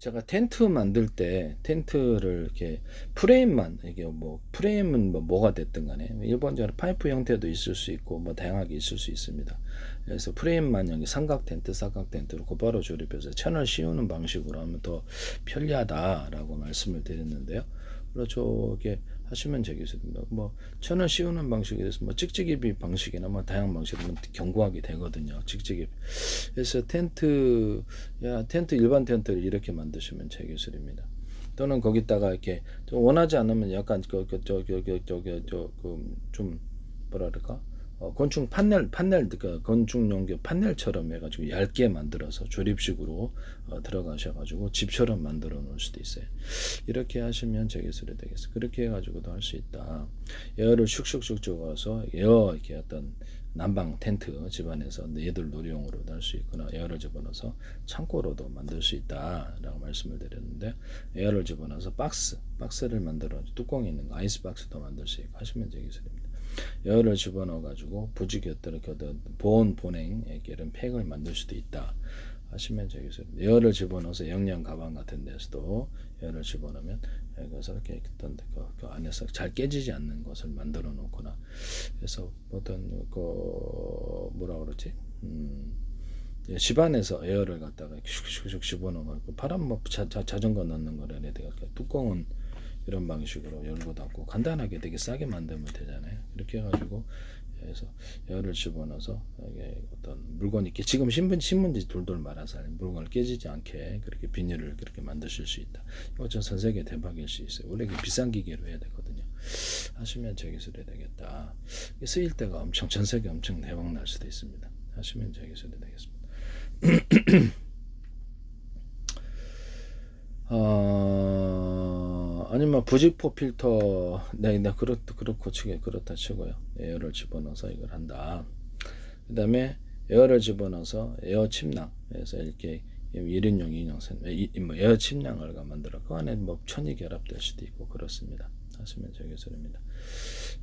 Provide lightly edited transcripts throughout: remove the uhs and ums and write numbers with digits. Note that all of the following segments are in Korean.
제가 텐트 만들 때 텐트를 이렇게 프레임만 이게 뭐 프레임은 뭐가 됐든 간에 일반적으로 파이프 형태도 있을 수 있고 뭐 다양하게 있을 수 있습니다. 그래서 프레임만 여기 삼각 텐트, 사각 텐트로 곧바로 조립해서 천을 씌우는 방식으로 하면 더 편리하다라고 말씀을 드렸는데요. 그래서 저게 하시면 되겠습니다. 뭐 천을 씌우는 방식에 대해서 뭐 찍찍이비 방식이나 뭐 다양한 방식으로 경고하게 되거든요. 찍찍이. 그래서 텐트 일반 텐트를 이렇게 만드시면 제기술입니다. 또는 거기다가 이렇게 좀 원하지 않으면 약간 좀 뭐라 그럴까? 건축 판넬 그 건축 용기 판넬처럼 해가지고 얇게 만들어서 조립식으로 들어가셔가지고 집처럼 만들어 놓을 수도 있어요. 이렇게 하시면 제기술이 되겠어. 그렇게 해가지고도 할 수 있다. 에어를 슉슉슉 줘서 에어 이렇게 어떤 난방 텐트 집안에서 얘들 놀이용으로도 할 수 있거나 에어를 집어넣어서 창고로도 만들 수 있다라고 말씀을 드렸는데 에어를 집어넣어서 박스를 만들어 뚜껑이 있는 거 아이스박스도 만들 수 있고 하시면 되겠습니다. 에어를 집어넣어 가지고 부직이었던 보냉 이런 팩을 만들 수도 있다 하시면 되겠습니다. 에어를 집어넣어서 영양 가방 같은 데서도 에어를 집어넣으면 이것을 이렇게 그 안에서 잘 깨지지 않는 것을 만들어 놓거나 그래서 어떤 그 뭐라 그러지 집안에서 에어를 갖다가 슉슉슉 집어넣어가지고 바람 뭐 자전거 넣는 거라네 내가 뚜껑은 이런 방식으로 열고 닫고 간단하게 되게 싸게 만들면 되잖아요. 이렇게 해가지고 그래서 에어를 집어넣어서 이게 어떤 물건이 이렇게 지금 신문지 돌돌 말아서 물건을 깨지지 않게 그렇게 비닐을 그렇게 만드실 수 있다. 이거 전 세계 대박일 수 있어요. 원래 비싼 기계로 해야 되거든요. 하시면 제기술이 되겠다. 쓰일 때가 엄청 전 세계 엄청 대박 날 수도 있습니다. 하시면 제기술이 되겠습니다. 아니면 부직포 필터 그렇고 치게 그렇다 치고요. 에어를 집어넣어서 이걸 한다. 그 다음에 에어를 집어넣어서 에어 침낭 그래서 이렇게 1인용 2인용 에어 침낭을 만들어 그 안에 뭐 천이 결합될 수도 있고 그렇습니다. 하시면 되겠습니다.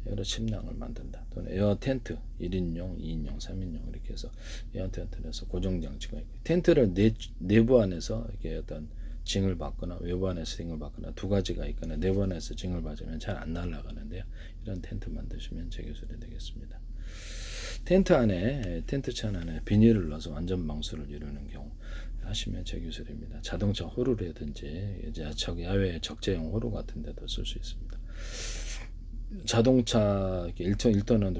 에어 침낭을 만든다. 또는 에어 텐트 1인용, 2인용, 3인용 이렇게 해서 에어 텐트에서 고정 장치가 있고 텐트를 내부 안에서 이렇게 어떤 징을 받거나 외부 안에서 징을 받거나 두 가지가 있거나 내부 안에서 징을 받으면 잘 안 날아가는데요. 이런 텐트 만드시면 제기술이 되겠습니다. 텐트 찬 안에 비닐을 넣어서 완전 방수를 이루는 경우 하시면 제기술입니다. 자동차 호루라든지 이제 야외 적재용 호루 같은 데도 쓸 수 있습니다. 자동차 1톤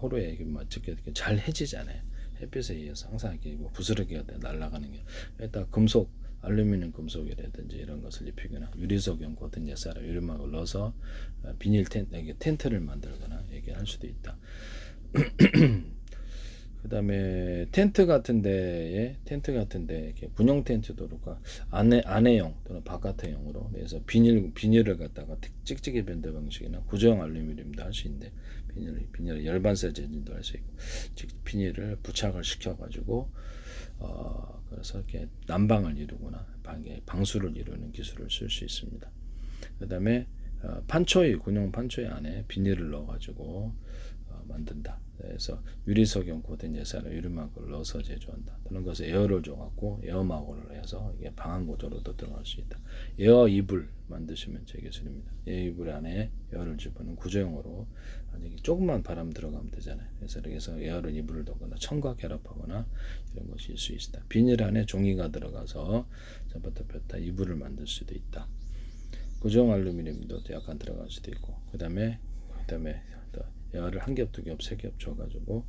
호루에 이렇게 잘 해지잖아요. 햇빛에 의해서 항상 이렇게 뭐 부스러기가 날아가는 게 일단 금속 알루미늄 금속이라든지 이런 것을 입히거나 유리석용 코튼 예사라 유리막을 넣어서 비닐 텐트를 만들거나 이렇게 할 수도 있다. 그 다음에 텐트 같은데 이렇게 분용 텐트도 그렇고 안에용 또는 바깥에용으로 그래서 비닐을 갖다가 찍찍이 밴드 방식이나 구조형 알루미늄도 할 수 있는데 비닐을 열반세 재질도 할 수 있고 비닐을 부착을 시켜가지고 그래서 이렇게 난방을 이루거나 방수를 이루는 기술을 쓸 수 있습니다. 그 다음에 군용 판초이 안에 비닐을 넣어가지고 만든다. 그래서 유리석용 고된 예산을 유리막을 넣어서 제조한다. 또는 것에 에어를 줘갖고 에어막을 해서 이게 방한 구조로도 들어갈 수 있다. 에어 이불 만드시면 제기술입니다. 에어 이불 안에 에어를 집어넣는 구조형으로 조금만 바람 들어가면 되잖아요. 그래서 이렇게 해서 에어를 이불을 넣거나 천과 결합하거나 이런 것이 있을 수 있다. 비닐 안에 종이가 들어가서 잡았다 폈다 이불을 만들 수도 있다. 구조형 알루미늄도 약간 들어갈 수도 있고 그 다음에 에어를 한 겹, 두 겹, 세 겹 줘가지고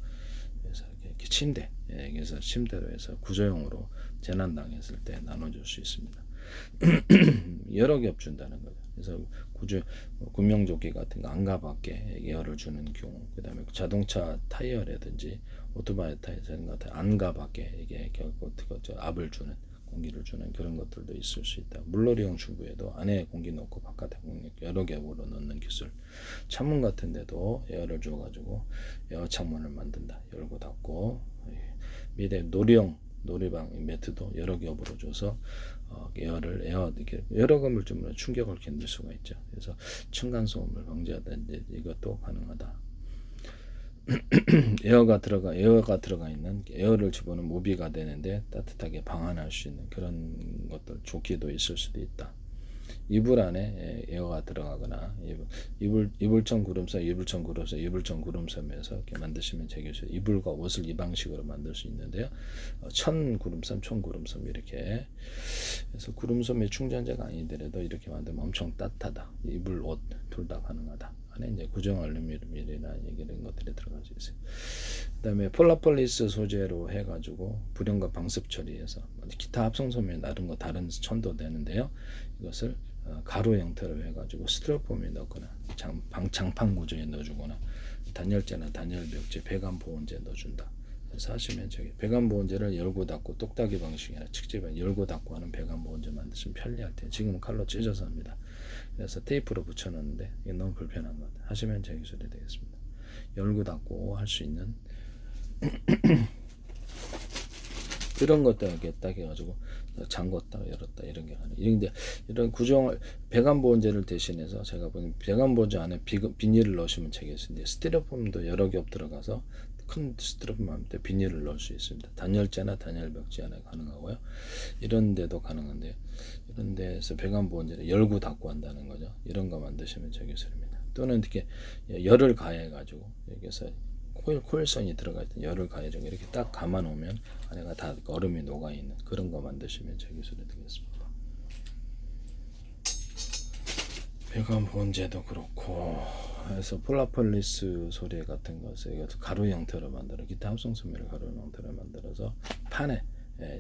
그래서 이렇게 침대, 그래서 침대로 해서 구조형으로 재난 당했을 때 나눠줄 수 있습니다. 여러 겹 준다는 거죠. 그래서 구명조끼 같은 거 안가 밖에 에어를 주는 경우, 그 다음에 자동차 타이어라든지 오토바이 타이어 같은 안가 밖에 이게 압을 주는 공기를 주는 그런 것들도 있을 수 있다. 물놀이용 주부에도 안에 공기 넣고 바깥에 공기 여러 겹으로 넣는 기술. 창문 같은 데도 에어를 줘가지고 에어 창문을 만든다. 열고 닫고 밑에 놀이방 매트도 여러 겹으로 줘서 에어 이렇게 여러 건물주문에 충격을 견딜 수가 있죠. 그래서 층간 소음을 방지하든지 이것도 가능하다. 에어가 들어가 있는 에어를 집어넣으면 모비가 되는데 따뜻하게 방한할 수 있는 그런 이런 것들 조끼도 있을 수도 있다. 이불 안에 에어가 들어가거나 이불천 구름섬, 이불천 구름섬에서 이렇게 만드시면 되겠어요. 이불과 옷을 이 방식으로 만들 수 있는데요. 천 구름섬 이렇게. 그래서 구름섬의 충전재가 아니더라도 이렇게 만들면 엄청 따뜻하다. 이불, 옷 둘 다 가능하다. 안에 이제 구정 알루미늄이나 이런 것들이 들어갈 수 있어요. 그다음에 폴라폴리스 소재로 해가지고 불연과 방습 처리해서 기타 합성섬유 다른 천도 되는데요. 이것을 가루 형태로 해가지고 스티로폼에 넣거나 장판 구조에 넣어주거나 단열재나 단열벽재, 배관 보온재 넣어준다. 그래서 하시면 저기 배관 보온재를 열고 닫고 똑딱이 방식이나 측집에 열고 닫고 하는 배관 보온재 만드시면 편리할 때 지금은 칼로 찢어서 합니다. 그래서 테이프로 붙여놓는데 이게 너무 불편한 것 같아요. 하시면 제 기술이 되겠습니다. 열고 닫고 할 수 있는 이런 것들 이렇게 딱 해가지고 잠궜다 열었다 이런 게 가능. 이런 구정을 배관 보온재를 대신해서 제가 보는 배관 보온재 안에 비닐을 넣으시면 되겠는데 스티로폼도 여러 겹 들어가서 큰 스티로폼 안에 비닐을 넣을 수 있습니다. 단열재나 단열벽재 안에 가능하고요. 이런 데도 가능한데요. 이런 데서 배관 보온재를 열고 닫고 한다는 거죠. 이런 거 만드시면 되겠습니다. 또는 이렇게 열을 가해가지고 여기서 코일선이 들어가 있던 열을 가해서 이렇게 딱 감아 놓으면 안에가 다 얼음이 녹아 있는 그런 거 만드시면 제 기술이 되겠습니다. 배관 보온재도 그렇고 해서 폴라폴리스 소재 같은 것을 이것도 가루 형태로 만들어 기타 합성섬유를 가루 형태로 만들어서 판에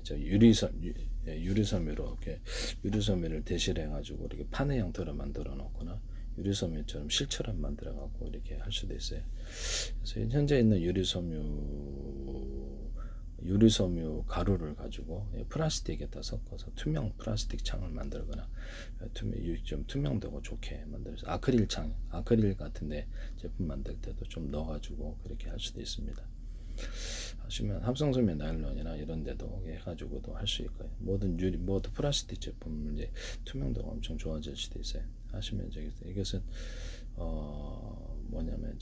유리섬유로 이렇게 유리섬유를 대실해 가지고 이렇게 판의 형태로 만들어 놓거나 유리섬유처럼 실처럼 만들어 갖고 이렇게 할 수도 있어요. 그래서 현재 있는 유리섬유 가루를 가지고 플라스틱에다 섞어서 투명 플라스틱 창을 만들거나 좀 투명도가 좋게 만들어서 아크릴 같은데 제품 만들 때도 좀 넣어가지고 그렇게 할 수도 있습니다. 하시면 합성섬유 나일론이나 이런 데도 해가지고도 할 수 있고요. 모든 플라스틱 제품 이제 투명도가 엄청 좋아질 수도 있어요. 하시면 이것은 뭐냐면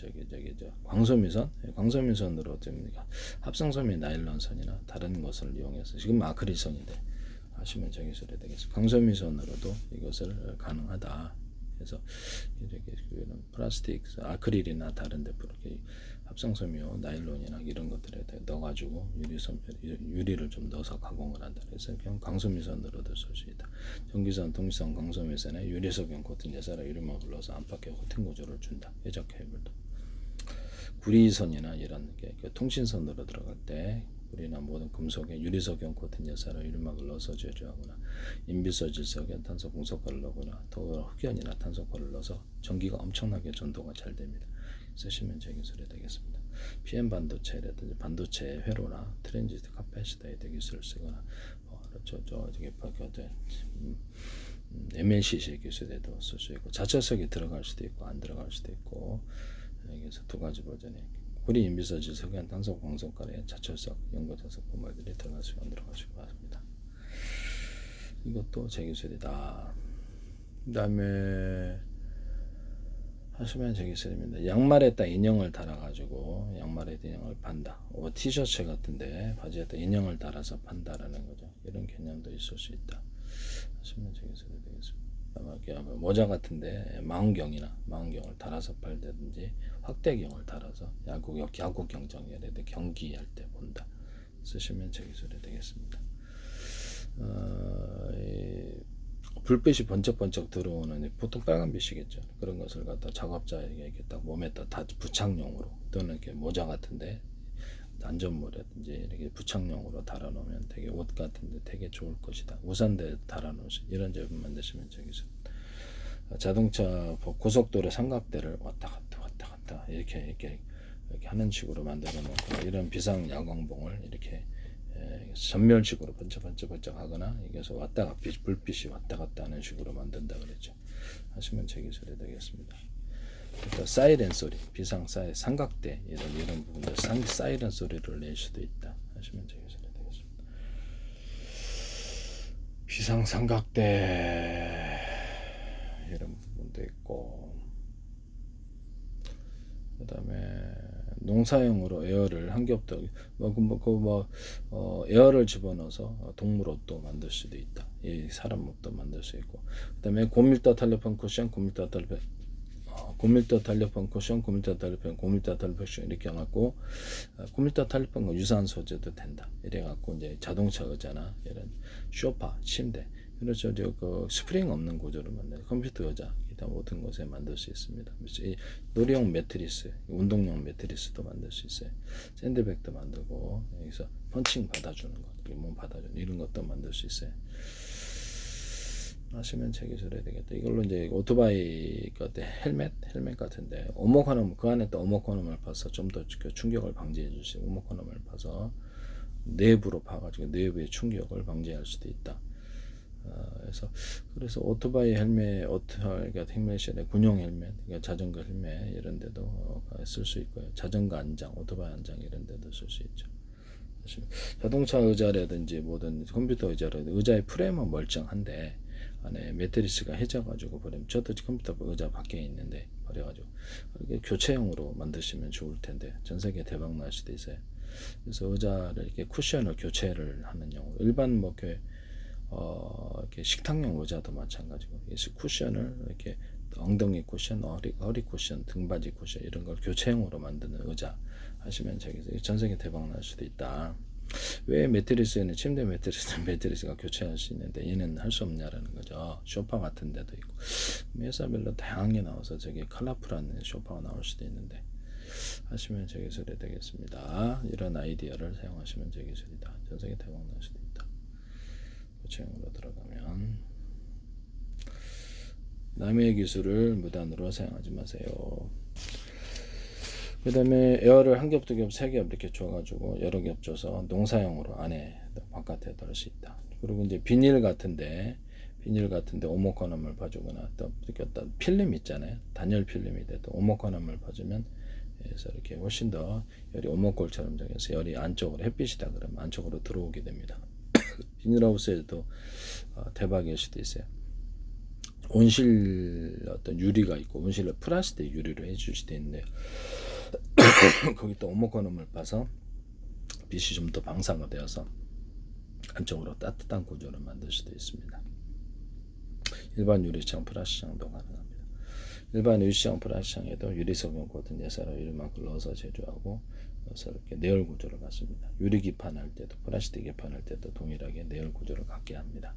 광섬유선으로 됩니다. 합성섬유 나일론선이나 다른 것을 이용해서 지금 아크릴선인데 하시면 저기 소리 되겠습니다. 광섬유선으로도 이것을 가능하다. 그래서 이렇게 플라스틱, 아크릴이나 다른 데 이렇게 합성섬유, 나일론이나 이런 것들에 넣어가지고 유리를 좀 넣어서 가공을 한다. 그래서 그냥 광섬유선으로도 쓸 수 있다. 전기선, 동기선, 광섬유선에 유리석용 코팅 예사라 유리막을 넣어서 안팎에 코팅 구조를 준다. 해적 케이블도. 구리선이나 이런 게 통신선으로 들어갈 때 구리나 모든 금속에 유리석용 코팅 예사라 유리막을 넣어서 제조하거나 인비서 질석에 탄소 공석화를 넣거나 더 흑연이나 탄소화를 넣어서 전기가 엄청나게 전도가 잘 됩니다. 쓰시면 제 기술이 되겠습니다. PM 반도체라든지 반도체 회로나 트랜지스터 카파시터에 기술을 쓰거나 MLCC 기술에도 쓸 수 있고 자체석이 들어갈 수도 있고 안 들어갈 수도 있고 여기서 두 가지 버전이 구리 인비서 질석엔 탄소 광석가에 자체석 연고자석 분말들이 들어갈 수가 안 들어갈 수가 있습니다. 이것도 제 기술이다. 그 다음에 하시면 제 기술입니다. 양말에다 인형을 달아가지고 양말에 인형을 판다. 티셔츠 같은데 바지에다 인형을 달아서 판다라는 거죠. 이런 개념도 있을 수 있다. 하시면 제 기술이 되겠습니다. 모자 같은데 망원경을 달아서 팔든지 확대경을 달아서 야구 경정 예를 들어 경기할 때 본다. 쓰시면 제 기술이 되겠습니다. 불빛이 번쩍번쩍 들어오는 보통 빨간빛이겠죠. 그런 것을 갖다 작업자에게 이렇게 딱 몸에다 다 부착용으로 또는 이렇게 모자 같은데 안전모라든지 이렇게 부착용으로 달아놓으면 되게 옷 같은데 되게 좋을 것이다. 우산대 달아놓으시 이런 제품 만드시면 저기서 자동차 고속도로 삼각대를 왔다 갔다 이렇게 하는 식으로 만들어 놓고 이런 비상 야광봉을 이렇게 전면식으로 번쩍번쩍 하거나 이게서 불빛이 왔다 갔다 하는 식으로 만든다 그랬죠. 하시면 제 기술이 되겠습니다. 그러니까 사이렌 소리, 비상 삼각대 이런 부분들 사이렌 소리를 낼 수도 있다. 하시면 제 기술이 되겠습니다. 비상 삼각대 이런 부분도 있고 그다음에 농사용으로 에어를 한 겹도 에어를 집어넣어서 동물 옷도 만들 수도 있다. 이 사람 옷도 만들 수 있고. 그다음에 고밀도 달력판 쿠션, 고밀도 달력 고밀도 달력판 쿠션, 고밀도 달력판, 고밀도 달력 쿠션 이렇게 해갖고 고밀도 달력판과 유사한 소재도 된다. 이래갖고 이제 자동차 의자나 이런 소파, 침대 그렇죠. 그 스프링 없는 구조를 만든 컴퓨터 의자 기타 모든 것에 만들 수 있습니다. 이 놀이용 매트리스, 운동용 매트리스도 만들 수 있어요. 샌드백도 만들고 여기서 펀칭 받아주는 것, 몸 받아주는 이런 것도 만들 수 있어요. 하시면 제 기술해야 되겠다. 이걸로 이제 오토바이 헬멧 같은데 오목화놈 그 안에 또 오목화놈을 파서 좀 더 충격을 방지해 주시. 오목화놈을 파서 내부로 파가지고 내부의 충격을 방지할 수도 있다. 그래서 오토바이 헬멧, 그러니까 헬멧에 군용 헬멧, 그러니까 자전거 헬멧 이런 데도 쓸 수 있고요. 자전거 안장, 오토바이 안장 이런 데도 쓸 수 있죠. 자동차 의자라든지 뭐든 컴퓨터 의자라든지 의자의 프레임은 멀쩡한데 안에 매트리스가 해져가지고 버리면 저도 컴퓨터 의자 밖에 있는데 버려가지고 이렇게 교체형으로 만드시면 좋을 텐데 전 세계 대박 날 수도 있어요. 그래서 의자를 이렇게 쿠션을 교체를 하는 경우 일반 뭐 이렇게 식탁용 의자도 마찬가지고 쿠션을 이렇게 엉덩이 쿠션, 허리 쿠션, 등받이 쿠션 이런 걸 교체형으로 만드는 의자 하시면 전 세계 대박 날 수도 있다. 왜 매트리스에는 침대 매트리스가 교체할 수 있는데 얘는 할 수 없냐라는 거죠. 소파 같은 데도 있고 회사별로 다양하게 나와서 컬러풀한 소파가 나올 수도 있는데 하시면 제 기술이 되겠습니다. 이런 아이디어를 사용하시면 제 기술이다. 전 세계 대박 날 수도 있다. 교체형으로 들어가면 남의 기술을 무단으로 사용하지 마세요. 그 다음에 에어를 한 겹, 두 겹, 세 겹 이렇게 줘가지고 여러 겹 줘서 농사용으로 안에 바깥에 넣을 수 있다. 그리고 이제 비닐 같은데 오목화염을 봐주거나 또 필름 있잖아요. 단열 필름이 돼도 오목화염을 봐주면 그래서 이렇게 훨씬 더 열이 오목골처럼 정해서 열이 안쪽으로 햇빛이다 그러면 안쪽으로 들어오게 됩니다. 비닐하우스에도 대박일 수도 있어요. 온실 어떤 유리가 있고 온실을 플라스틱 유리로 해줄 수도 있는데 거기 또 오목화염을 봐서 빛이 좀 더 방사가 되어서 안쪽으로 따뜻한 구조를 만들 수도 있습니다. 일반 유리창, 플라스틱창도 가능합니다. 일반 유리창, 플라스틱창에도 유리석용 코팅 예사로 유리만큼 넣어서 제조하고 그래서 이렇게 내열 구조를 갖습니다. 유리 기판 할 때도 플라스틱 기판 할 때도 동일하게 내열 구조를 갖게 합니다.